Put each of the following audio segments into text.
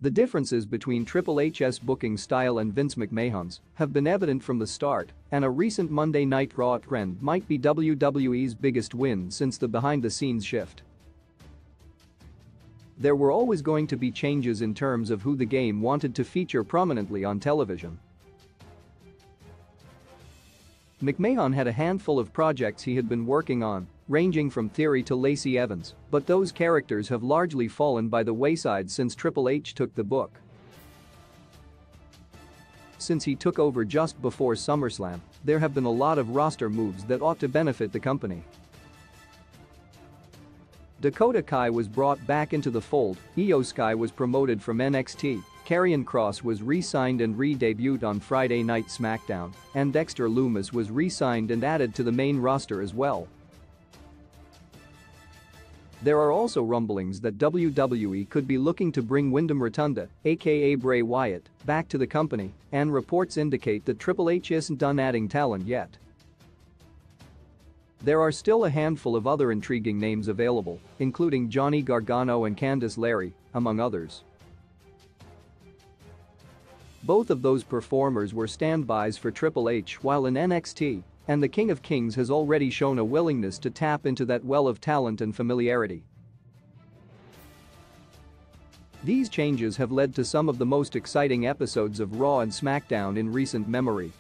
The differences between Triple H's booking style and Vince McMahon's have been evident from the start, and a recent Monday Night Raw trend might be WWE's biggest win since the behind-the-scenes shift. There were always going to be changes in terms of who the game wanted to feature prominently on television. McMahon had a handful of projects he had been working on, ranging from Theory to Lacey Evans, but those characters have largely fallen by the wayside since Triple H took the book. Since he took over just before SummerSlam, there have been a lot of roster moves that ought to benefit the company. Dakota Kai was brought back into the fold, Io Sky was promoted from NXT, Karrion Kross was re-signed and re-debuted on Friday Night SmackDown, and Dexter Lumis was re-signed and added to the main roster as well. There are also rumblings that WWE could be looking to bring Wyndham Rotunda, aka Bray Wyatt, back to the company, and reports indicate that Triple H isn't done adding talent yet. There are still a handful of other intriguing names available, including Johnny Gargano and Candice LeRae, among others. Both of those performers were standbys for Triple H while in NXT, and the King of Kings has already shown a willingness to tap into that well of talent and familiarity. These changes have led to some of the most exciting episodes of Raw and SmackDown in recent memory.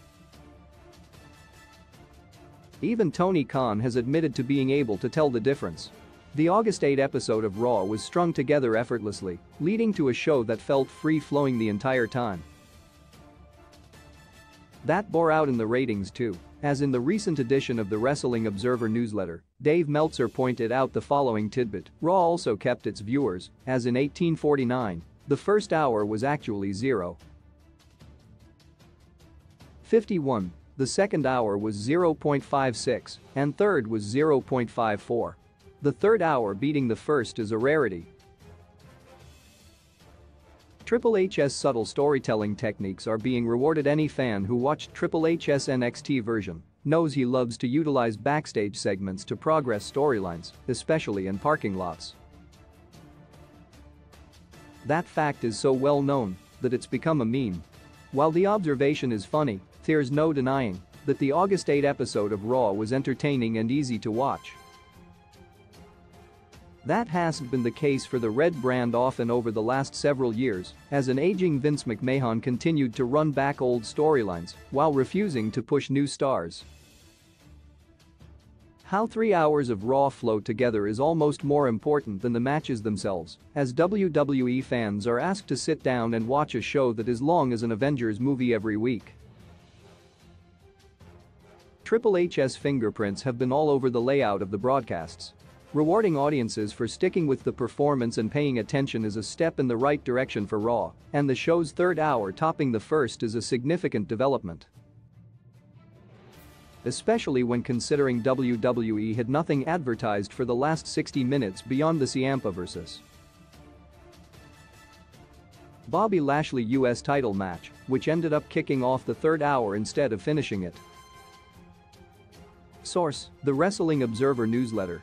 Even Tony Khan has admitted to being able to tell the difference. The August 8 episode of Raw was strung together effortlessly, leading to a show that felt free-flowing the entire time. That bore out in the ratings too, as in the recent edition of the Wrestling Observer newsletter, Dave Meltzer pointed out the following tidbit: Raw also kept its viewers, as in 1849, the first hour was actually 0.51. The second hour was 0.56, and third was 0.54. The third hour beating the first is a rarity. Triple H's subtle storytelling techniques are being rewarded. Any fan who watched Triple H's NXT version knows he loves to utilize backstage segments to progress storylines, especially in parking lots. That fact is so well known that it's become a meme. While the observation is funny, there's no denying that the August 8 episode of Raw was entertaining and easy to watch. That hasn't been the case for the Red brand often over the last several years, as an aging Vince McMahon continued to run back old storylines while refusing to push new stars. How 3 hours of Raw flow together is almost more important than the matches themselves, as WWE fans are asked to sit down and watch a show that is long as an Avengers movie every week. Triple H's fingerprints have been all over the layout of the broadcasts. Rewarding audiences for sticking with the performance and paying attention is a step in the right direction for Raw, and the show's third hour topping the first is a significant development. Especially when considering WWE had nothing advertised for the last 60 minutes beyond the Ciampa vs. Bobby Lashley US title match, which ended up kicking off the third hour instead of finishing it. Source: The Wrestling Observer newsletter.